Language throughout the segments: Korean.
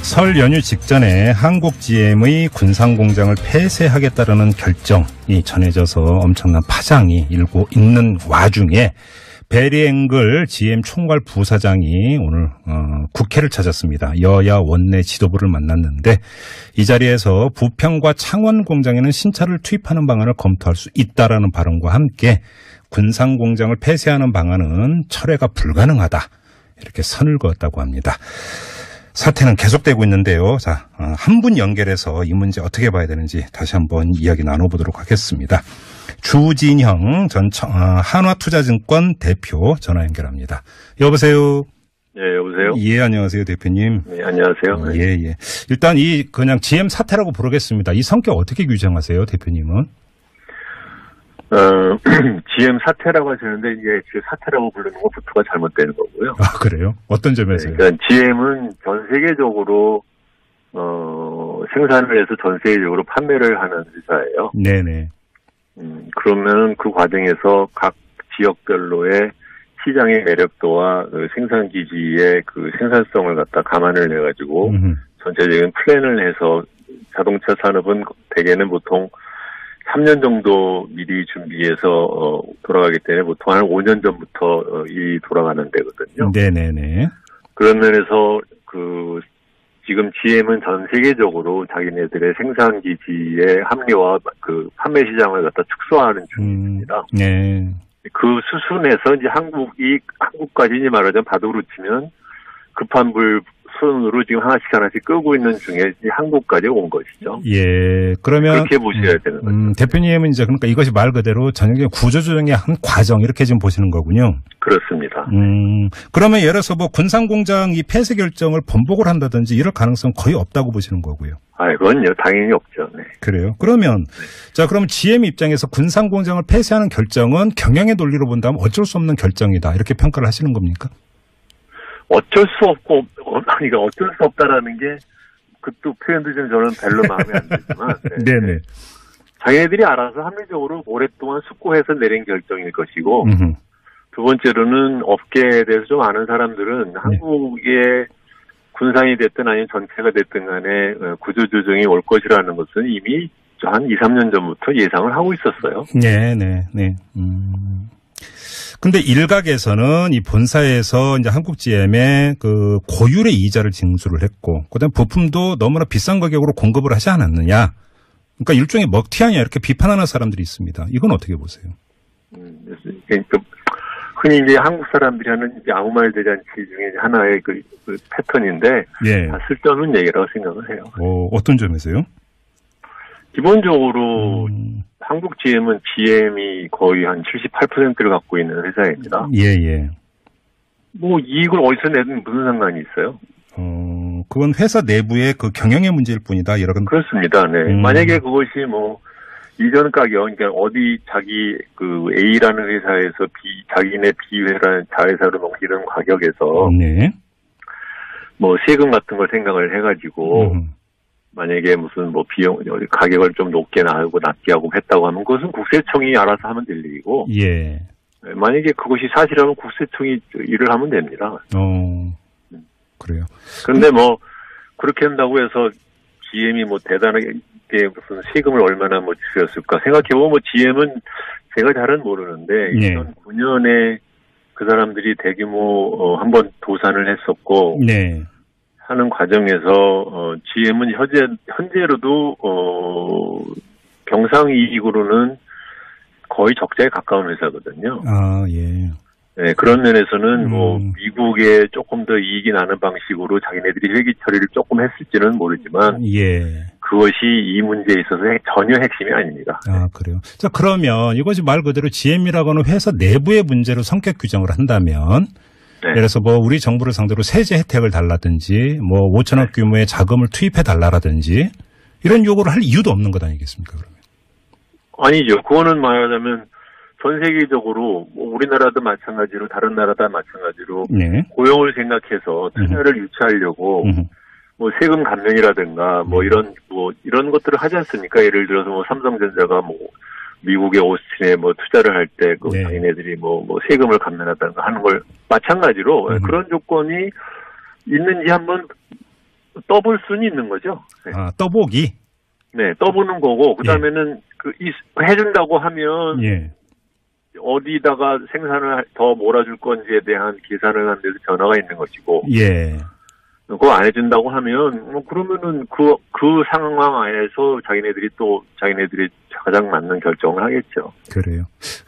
설 연휴 직전에 한국 GM의 군산공장을 폐쇄하겠다라는 결정이 전해져서 엄청난 파장이 일고 있는 와중에 베리 앵글 GM 총괄 부사장이 오늘 국회를 찾았습니다. 여야 원내 지도부를 만났는데 이 자리에서 부평과 창원 공장에는 신차를 투입하는 방안을 검토할 수 있다라는 발언과 함께 군산공장을 폐쇄하는 방안은 철회가 불가능하다. 이렇게 선을 그었다고 합니다. 사태는 계속되고 있는데요. 자, 한 분 연결해서 이 문제 어떻게 봐야 되는지 다시 한번 이야기 나눠보도록 하겠습니다. 주진형 전 한화투자증권 대표 전화 연결합니다. 여보세요. 네, 여보세요. 예, 안녕하세요, 대표님. 네, 안녕하세요. 예, 예. 일단 그냥 GM 사태라고 부르겠습니다. 이 성격 어떻게 규정하세요, 대표님은? GM 사태라고 하시는데 이게 그 사태라고 부르는 것부터가 잘못되는 거고요. 아, 그래요? 어떤 점에서요? 네, 그러니까 GM은 전 세계적으로 생산을 해서 전 세계적으로 판매를 하는 회사예요. 네네. 그러면 그 과정에서 각 지역별로의 시장의 매력도와 그 생산 기지의 그 생산성을 갖다 감안을 해가지고 전체적인 플랜을 해서 자동차 산업은 대개는 보통 3년 정도 미리 준비해서 돌아가기 때문에 보통 한 5년 전부터 일이 돌아가는 데거든요. 네네네. 그런 면에서 지금 GM은 전 세계적으로 자기네들의 생산 기지의 합리화, 그 판매 시장을 갖다 축소하는 중입니다. 네. 그 수순에서 이제 한국까지 이제 말하자면 바둑으로 치면 급한 불 손으로 지금 하나씩 끄고 있는 중에 이제 한국까지 온 것이죠. 예, 그러면 그렇게 보셔야 되는 거죠. 대표님은 이제 그러니까 이것이 말 그대로 전형적인 구조조정의 한 과정 이렇게 지금 보시는 거군요. 그렇습니다. 그러면 예를 들어서 뭐 군산공장 이 폐쇄 결정을 번복을 한다든지 이럴 가능성 거의 없다고 보시는 거고요. 그건요 당연히 없죠. 네. 그래요. 그러면 자, 그럼 GM 입장에서 군산공장을 폐쇄하는 결정은 경영의 논리로 본다면 어쩔 수 없는 결정이다 이렇게 평가를 하시는 겁니까? 어쩔 수 없고, 그러니까 어쩔 수 없다라는 게, 또 표현도 좀 저는 별로 마음에 안 들지만. 네. 네네. 자기네들이 알아서 합리적으로 오랫동안 숙고해서 내린 결정일 것이고, 두 번째로는 업계에 대해서 좀 아는 사람들은 한국의 군산이 됐든 아니면 전체가 됐든 간에 구조조정이 올 것이라는 것은 이미 한 2, 3년 전부터 예상을 하고 있었어요. 네네네. 근데 일각에서는 이 본사에서 이제 한국 GM에 그 고율의 이자를 징수를 했고, 그다음 부품도 너무나 비싼 가격으로 공급을 하지 않았느냐. 그러니까 일종의 먹튀 아니야 이렇게 비판하는 사람들이 있습니다. 이건 어떻게 보세요? 흔히 이제 한국 사람들이 하는 아무 말 대잔치 중에 하나의 그 패턴인데, 예. 다 쓸데없는 얘기라고 생각을 해요. 어떤 점에서요? 기본적으로 한국 GM은 GM이 거의 한 78%를 갖고 있는 회사입니다. 예. 뭐 이익을 어디서 내든 무슨 상관이 있어요? 그건 회사 내부의 그 경영의 문제일 뿐이다. 이런. 그렇습니다. 네. 만약에 그것이 뭐 이전 가격, 그러니까 어디 자기 그 A라는 회사에서 자기네 B회라는 자회사로 넘기는 가격에서 네. 뭐 세금 같은 걸 생각을 해가지고. 만약에 무슨 뭐 비용, 가격을 좀 높게 나오고 낮게 하고 했다고 하면 그것은 국세청이 알아서 하면 될 일이고. 예. 만약에 그것이 사실이라면 국세청이 일을 하면 됩니다. 그래요. 그런데 뭐, 그렇게 한다고 해서 GM이 뭐 대단하게 무슨 세금을 얼마나 뭐 줄였을까 생각해보면 뭐 GM은 제가 잘은 모르는데. 예. 2009년에 그 사람들이 대규모 한번 도산을 했었고. 네. 하는 과정에서 GM은 현재로도 경상이익으로는 거의 적자에 가까운 회사거든요. 예. 네, 그런 면에서는 뭐 미국에 조금 더 이익이 나는 방식으로 자기네들이 회계 처리를 조금 했을지는 모르지만 예. 그것이 이 문제에 있어서 전혀 핵심이 아닙니다. 그래요. 자, 그러면 이것이 말 그대로 GM이라고 하는 회사 내부의 문제로 성격 규정을 한다면 네. 예를 들어서 뭐 우리 정부를 상대로 세제 혜택을 달라든지 뭐 5천억 규모의 자금을 투입해 달라라든지 이런 요구를 할 이유도 없는 것 아니겠습니까, 그러면? 아니죠. 그거는 말하자면 전 세계적으로 뭐 우리나라도 마찬가지로 다른 나라도 마찬가지로 네. 고용을 생각해서 투자를 유치하려고 뭐 세금 감면이라든가 뭐 이런 것들을 하지 않습니까? 예를 들어서 뭐 삼성전자가 뭐 미국의 오스틴에 뭐 투자를 할 때 그 네. 자기네들이 뭐 세금을 감면하다가 하는 걸 마찬가지로 그런 조건이 있는지 한번 떠볼 수는 있는 거죠. 네. 아, 떠보기? 네, 떠보는 거고, 그 다음에는 해준다고 하면, 예. 어디다가 생산을 더 몰아줄 건지에 대한 계산을 하는 데서 변화가 있는 것이고, 예. 그거 안 해준다고 하면, 그러면은 그 상황 하에서 자기네들이 가장 맞는 결정을 하겠죠. 그래요.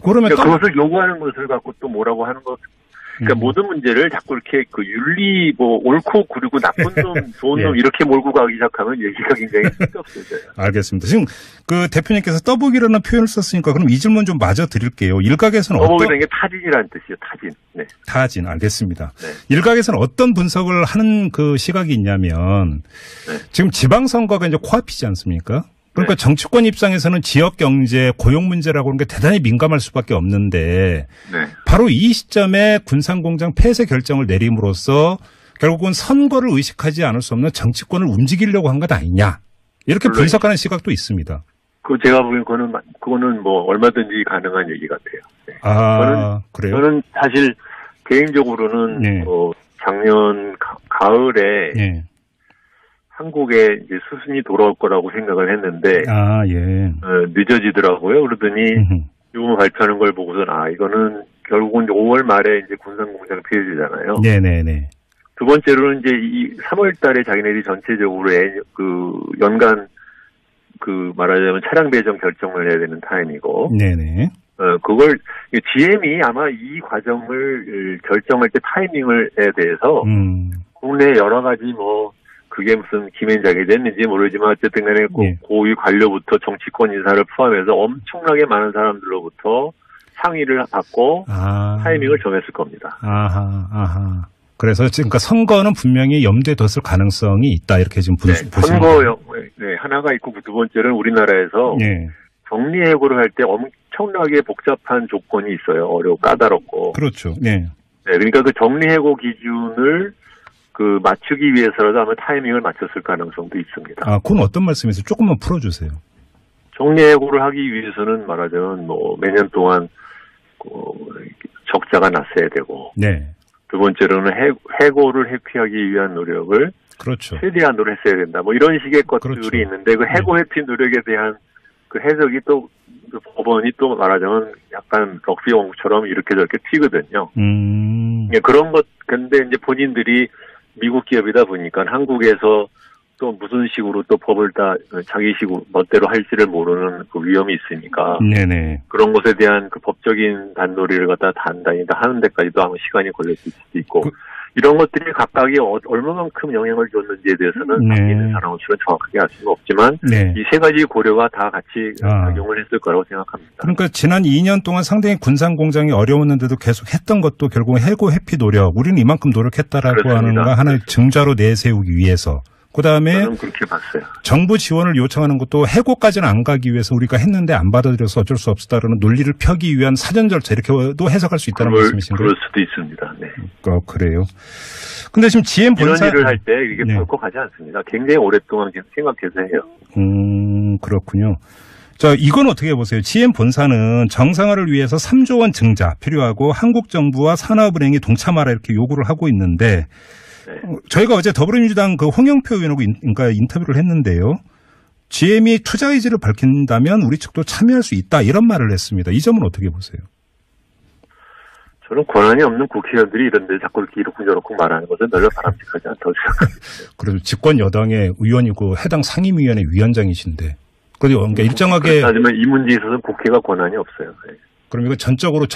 그러면 그러니까 그것을 요구하는 것을 갖고 또 뭐라고 하는 것, 그러니까 모든 문제를 자꾸 이렇게 윤리, 옳고 그리고 나쁜 놈, 좋은 놈, 이렇게 몰고 가기 시작하면 얘기가 굉장히 쓸데없어져요. 알겠습니다. 지금 대표님께서 떠보기라는 표현을 썼으니까 그럼 이 질문 좀 마저 드릴게요. 일각에서는 떠보기라는 게 타진이라는 뜻이에요, 타진. 네. 타진, 알겠습니다. 네. 일각에서는 어떤 분석을 하는 그 시각이 있냐면, 네. 지금 지방선거가 이제 코앞이지 않습니까? 그러니까 네. 정치권 입장에서는 지역 경제, 고용 문제라고 하는 게 대단히 민감할 수밖에 없는데 네. 바로 이 시점에 군산공장 폐쇄 결정을 내림으로써 결국은 선거를 의식하지 않을 수 없는 정치권을 움직이려고 한 것 아니냐. 이렇게 분석하는 시각도 있습니다. 제가 보기엔 그거는 얼마든지 가능한 얘기 같아요. 네. 그래요? 저는 사실 개인적으로는 네. 작년 가을에 네. 한국에 이제 수순이 돌아올 거라고 생각을 했는데, 예. 늦어지더라고요. 그러더니, 요거 발표하는 걸 보고선, 이거는 결국은 5월 말에 이제 군산공장 폐쇄잖아요. 네네네. 두 번째로는 이제 이 3월 달에 자기네들이 전체적으로 연간 말하자면 차량 배정 결정을 해야 되는 타임이고, 네네. 그걸, GM이 아마 이 과정을 결정할 때 타이밍을에 대해서, 국내 여러 가지 그게 무슨 김앤장이 됐는지 모르지만 어쨌든 간에 고위 관료부터 정치권 인사를 포함해서 엄청나게 많은 사람들로부터 상의를 받고 타이밍을 정했을 겁니다. 아하. 그래서 지금 선거는 분명히 염두에 뒀을 가능성이 있다 이렇게 지금 보시는 거예요. 네, 하나가 있고 두 번째는 우리나라에서 네. 정리해고를 할 때 엄청나게 복잡한 조건이 있어요. 어렵고 까다롭고. 그렇죠. 네. 그러니까 그 정리해고 기준을 맞추기 위해서라도 아마 타이밍을 맞췄을 가능성도 있습니다. 그건 어떤 말씀이세요? 조금만 풀어주세요. 정리해고를 하기 위해서는 말하자면 매년 동안 적자가 났어야 되고. 네. 두 번째로는 해고를 회피하기 위한 노력을. 그렇죠. 최대한으로 했어야 된다. 이런 식의 것들이 그렇죠. 있는데 해고 회피 노력에 대한 해석이 또 법원이 또 말하자면 약간 럭비 원구처럼 이렇게 저렇게 튀거든요. 그런 것, 근데 이제 본인들이 미국 기업이다 보니까 한국에서 또 무슨 식으로 또 법을 다 자기 식으로 멋대로 할지를 모르는 위험이 있으니까. 네네. 그런 것에 대한 법적인 단도리를 갖다 단단히 다 하는 데까지도 아마 시간이 걸렸을 수도 있고. 이런 것들이 각각이 얼마만큼 영향을 줬는지에 대해서는 있는 사람으로서는 정확하게 알 수는 없지만 이 세 가지 고려가 다 같이 작용을 했을 거라고 생각합니다. 그러니까 지난 2년 동안 상당히 군산 공장이 어려웠는데도 계속 했던 것도 결국 해고 회피 노력, 우리는 이만큼 노력했다라고 그렇습니다. 하는 거 하나의 증자로 내세우기 위해서. 그다음에 저는 그렇게 봤어요. 정부 지원을 요청하는 것도 해고까지는 안 가기 위해서 우리가 했는데 안 받아들여서 어쩔 수 없다라는 논리를 펴기 위한 사전 절차 이렇게도 해석할 수 있다는 말씀이신가요? 그럴 수도 있습니다. 네. 그래요. 근데 지금 GM 본사 이런 일을 할 때 이게 결코 가지 않습니다. 굉장히 오랫동안 생각해서 해요. 그렇군요. 자, 이건 어떻게 보세요? GM 본사는 정상화를 위해서 3조 원 증자 필요하고 한국 정부와 산업은행이 동참하라 이렇게 요구를 하고 있는데 저희가 어제 더불어민주당 홍영표 의원하고 인터뷰를 했는데요. GM이 투자 의지를 밝힌다면 우리 측도 참여할 수 있다 이런 말을 했습니다. 이 점은 어떻게 보세요? 저는 권한이 없는 국회의원들이 이런데 자꾸 이렇게 이렇고 말하는 것은 별로 바람직하지 않다고 생각합니다. 그래도 집권 여당의 의원이고 해당 상임위원회 위원장이신데 그러니까 일정하게 하지만 이 문제에 있어서는 국회가 권한이 없어요. 네. 그럼 이거 전적으로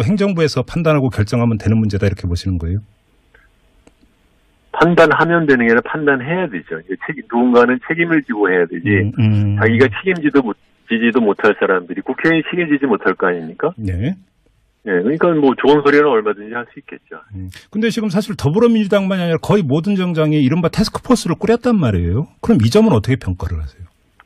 행정부에서 판단하고 결정하면 되는 문제다 이렇게 보시는 거예요? 판단하면 되는 게 아니라 판단해야 되죠. 누군가는 책임을 지고 해야 되지. 자기가 책임지지도 못할 사람들이 국회의원이 책임지지 못할 거 아닙니까? 네. 네, 그러니까 좋은 소리는 얼마든지 할 수 있겠죠. 근데 지금 사실 더불어민주당만이 아니라 거의 모든 정당이 이른바 태스크포스를 꾸렸단 말이에요. 그럼 이 점은 어떻게 평가를 하세요?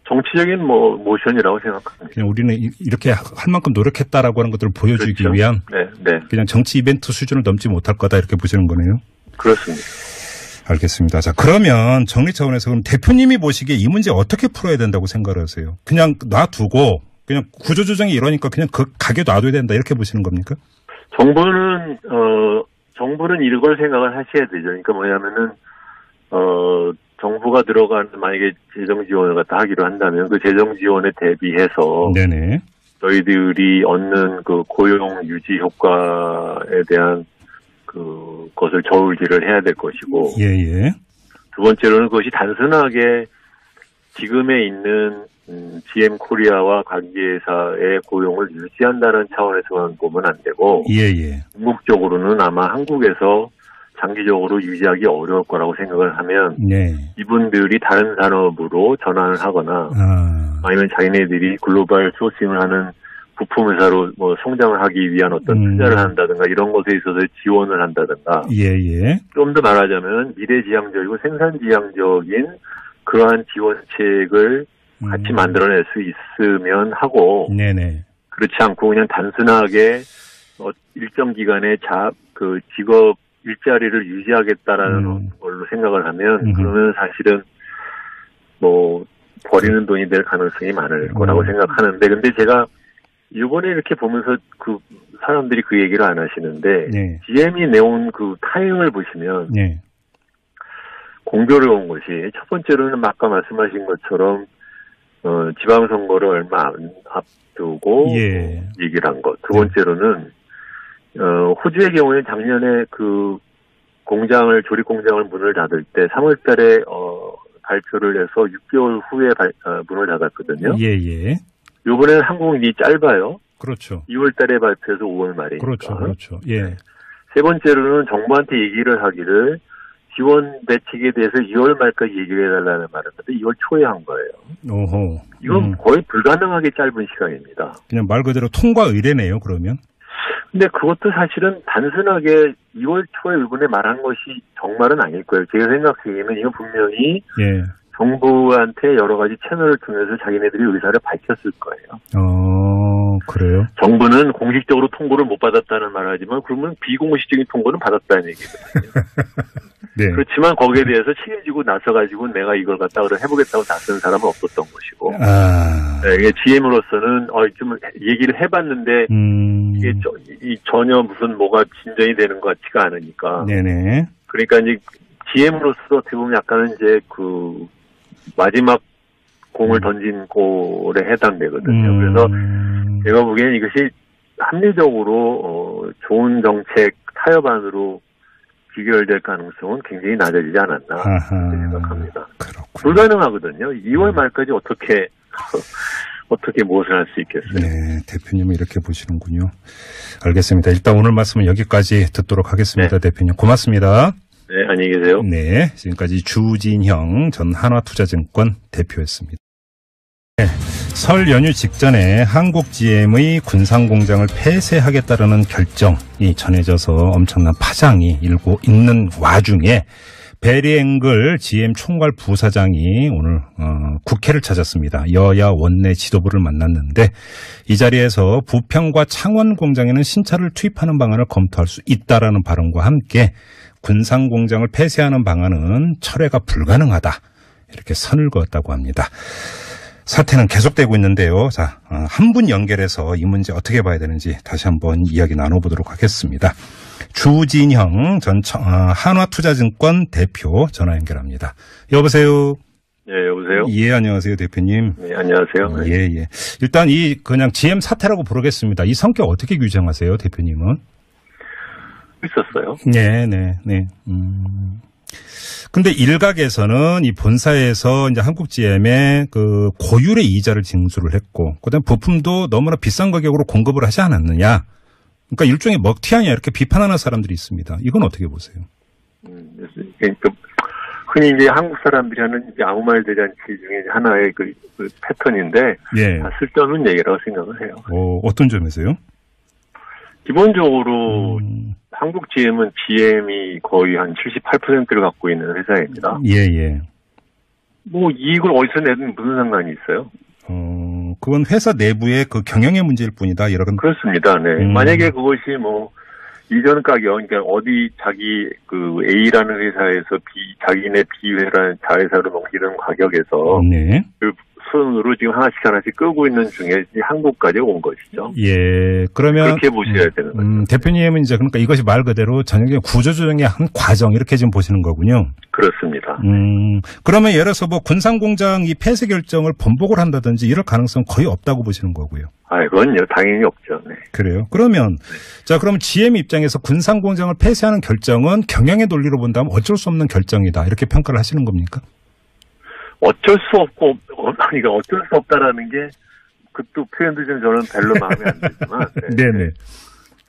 정치적인 모션이라고 생각합니다. 그냥 우리는 이렇게 할 만큼 노력했다라고 하는 것들을 보여주기 그렇죠. 위한 네. 그냥 정치 이벤트 수준을 넘지 못할 거다 이렇게 보시는 거네요. 그렇습니다. 알겠습니다. 자, 그러면 정리 차원에서 그럼 대표님이 보시기에 이 문제 어떻게 풀어야 된다고 생각을 하세요? 그냥 놔두고 그냥 구조조정이 이러니까 그냥 가게 놔둬야 된다 이렇게 보시는 겁니까? 정부는 이걸 생각을 하셔야 되죠. 그러니까 뭐냐면은 정부가 들어가는 만약에 재정 지원을 갖다 하기로 한다면 그 재정 지원에 대비해서 네네. 저희들이 얻는 그 고용 유지 효과에 대한 그것을 저울질을 해야 될 것이고. 예예. 두 번째로는 그것이 단순하게 지금에 있는 GM 코리아와 관계사의 고용을 유지한다는 차원에서만 보면 안 되고. 예예. 궁극적으로는 아마 한국에서 장기적으로 유지하기 어려울 거라고 생각을 하면 네. 이분들이 다른 산업으로 전환을 하거나 아니면 자기네들이 글로벌 소싱을 하는 부품 회사로 뭐 성장을 하기 위한 어떤 투자를 한다든가 이런 것에 있어서 지원을 한다든가 예예. 좀 더 말하자면 미래지향적이고 생산지향적인 그러한 지원책을 같이 만들어낼 수 있으면 하고 네네. 그렇지 않고 그냥 단순하게 일정 기간의 직업 일자리를 유지하겠다라는 걸로 생각을 하면 그러면 사실은 뭐 버리는 돈이 될 가능성이 많을 거라고 생각하는데 근데 제가 이번에 이렇게 보면서 그 사람들이 그 얘기를 안 하시는데 네. GM이 내온 그 타임을 보시면 네. 공교로운 것이 첫 번째로는 아까 말씀하신 것처럼 지방선거를 얼마 앞두고 예. 얘기를 한 것. 두 번째로는 호주의 경우에는 작년에 그 조립 공장을 문을 닫을 때 3월 달에 발표를 해서 6개월 후에 문을 닫았거든요. 예예. 요번에는 한국이 짧아요. 그렇죠. 2월 달에 발표해서 5월 말이니까. 그렇죠. 예. 세 번째로는 정부한테 얘기를 하기를 지원 대책에 대해서 2월 말까지 얘기를 해달라는 말을 했는데 2월 초에 한 거예요. 오호. 이건 거의 불가능하게 짧은 시간입니다. 그냥 말 그대로 통과 의례네요, 그러면. 근데 그것도 사실은 단순하게 2월 초에 이번에 말한 것이 정말은 아닐 거예요. 제가 생각하기에는 이건 분명히 예. 정부한테 여러 가지 채널을 통해서 자기네들이 의사를 밝혔을 거예요. 그래요? 정부는 공식적으로 통보를 못 받았다는 말을 하지만 그러면 비공식적인 통보는 받았다는 얘기거든요. 네. 그렇지만 거기에 대해서 책임지고 나서가지고 내가 이걸 갖다 해보겠다고 나선 사람은 없었던 것이고. 네, GM으로서는 좀 얘기를 해봤는데 이게 전혀 무슨 뭐가 진전이 되는 것 같지가 않으니까. 네네. 그러니까 이제 GM으로서 어떻게 보면 약간은 이제 그 마지막 공을 던진 골에 해당되거든요. 그래서 제가 보기에는 이것이 합리적으로 좋은 정책 타협안으로 귀결될 가능성은 굉장히 낮아지지 않았나 생각합니다. 그렇군요. 불가능하거든요. 2월 말까지 어떻게 무엇을 할 수 있겠어요? 네, 대표님은 이렇게 보시는군요. 알겠습니다. 일단 오늘 말씀은 여기까지 듣도록 하겠습니다. 네. 대표님 고맙습니다. 네, 안녕히 계세요. 네, 지금까지 주진형 전 한화투자증권 대표였습니다. 네, 설 연휴 직전에 한국 GM의 군산공장을 폐쇄하겠다는 결정이 전해져서 엄청난 파장이 일고 있는 와중에 베리 앵글 GM 총괄 부사장이 오늘 국회를 찾았습니다. 여야 원내 지도부를 만났는데 이 자리에서 부평과 창원 공장에는 신차를 투입하는 방안을 검토할 수 있다라는 발언과 함께 군산공장을 폐쇄하는 방안은 철회가 불가능하다 이렇게 선을 그었다고 합니다. 사태는 계속되고 있는데요. 자, 한 분 연결해서 이 문제 어떻게 봐야 되는지 다시 한번 이야기 나눠보도록 하겠습니다. 주진형 전 한화투자증권 대표 전화 연결합니다. 여보세요. 네, 여보세요. 예, 안녕하세요, 대표님. 네, 안녕하세요. 예. 일단 그냥 GM 사태라고 부르겠습니다. 이 성격 어떻게 규정하세요, 대표님은? 있었어요. 네. 근데 일각에서는 이 본사에서 이제 한국 GM에 그 고율의 이자를 징수를 했고, 그다음 부품도 너무나 비싼 가격으로 공급을 하지 않았느냐. 그러니까 일종의 먹튀 아니야 이렇게 비판하는 사람들이 있습니다. 이건 어떻게 보세요? 그러니까 흔히 이제 한국 사람들이 하는 이제 아무 말 대잔치 중에 하나의 그 패턴인데, 예. 다 쓸데없는 얘기라고 생각을 해요. 어떤 점에서요? 기본적으로 한국 GM은 GM이 거의 한 78%를 갖고 있는 회사입니다. 예. 뭐 이익을 어디서 내든 무슨 상관이 있어요? 그건 회사 내부의 그 경영의 문제일 뿐이다. 그렇습니다. 네. 만약에 그것이 뭐 이전 가격, 그러니까 어디 자기 그 A라는 회사에서 자기네 B회라는 자회사로 넘기는 가격에서 네. 그 손으로 지금 하나씩 끄고 있는 중에 한국까지 온 것이죠. 예, 그러면 그렇게 보셔야 되는 거죠. 대표님은 이제 그러니까 이것이 말 그대로 전형적인 구조조정의 한 과정 이렇게 지금 보시는 거군요. 그렇습니다. 그러면 예를 들어서 뭐 군산공장 이 폐쇄 결정을 번복을 한다든지 이럴 가능성 거의 없다고 보시는 거고요. 그건요, 당연히 없죠. 네. 그래요. 그러면 자, 그럼 GM 입장에서 군산공장을 폐쇄하는 결정은 경영의 논리로 본다면 어쩔 수 없는 결정이다 이렇게 평가를 하시는 겁니까? 어쩔 수 없고, 그러니까 어쩔 수 없다라는 게, 그또 표현도 좀 저는 별로 마음에 안 들지만. 네. 네네.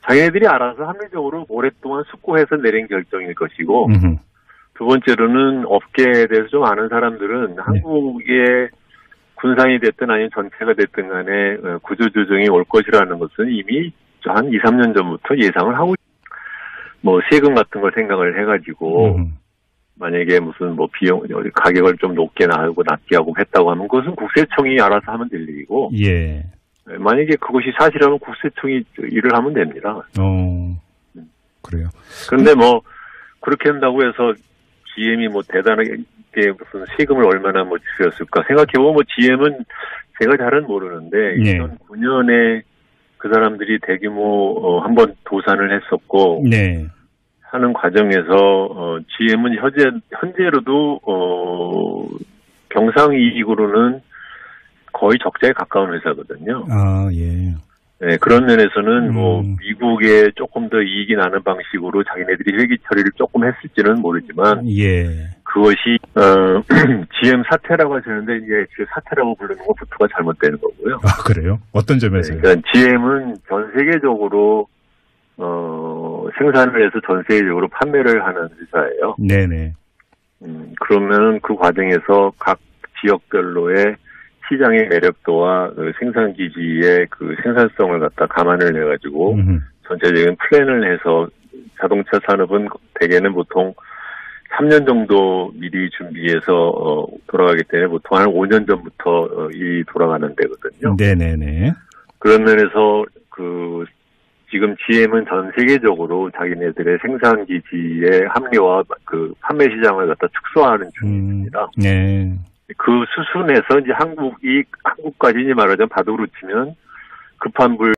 자기네들이 알아서 합리적으로 오랫동안 숙고해서 내린 결정일 것이고, 두 번째로는 업계에 대해서 좀 아는 사람들은 한국의 군산이 됐든 아니면 전체가 됐든 간에 구조조정이 올 것이라는 것은 이미 한 2, 3년 전부터 예상을 하고, 뭐 세금 같은 걸 생각을 해가지고, 만약에 무슨 뭐 비용, 가격을 좀 높게 나오고 낮게 하고 했다고 하면 그것은 국세청이 알아서 하면 될 일이고. 예. 만약에 그것이 사실이라면 국세청이 일을 하면 됩니다. 그래요. 그런데 뭐, 그렇게 한다고 해서 GM이 뭐 대단하게 무슨 세금을 얼마나 뭐 주셨을까 생각해보면 뭐 GM은 제가 잘은 모르는데 2009년에 그 사람들이 대규모 한번 도산을 했었고. 네. 하는 과정에서 GM은 현재로도 경상이익으로는 거의 적자에 가까운 회사거든요. 예. 네, 그런 면에서는 뭐 미국에 조금 더 이익이 나는 방식으로 자기네들이 회계 처리를 조금 했을지는 모르지만 그것이 GM 사태라고 하시는데 이게 사태라고 부르는 것부터가 잘못되는 거고요. 그래요? 어떤 점에서요? 네, 그러니까 GM은 전 세계적으로 생산을 해서 전 세계적으로 판매를 하는 회사예요. 네네. 그러면 그 과정에서 각 지역별로의 시장의 매력도와 그 생산 기지의 그 생산성을 갖다 감안을 해가지고 전체적인 플랜을 해서 자동차 산업은 대개는 보통 3년 정도 미리 준비해서 돌아가기 때문에 보통 한 5년 전부터 일이 돌아가는 데거든요. 네네네. 그런 면에서 지금 GM은 전 세계적으로 자기네들의 생산 기지의 합리화, 판매 시장을 갖다 축소하는 중입니다. 네. 그 수순에서 이제 한국까지 말하자면 바둑으로 치면 급한 불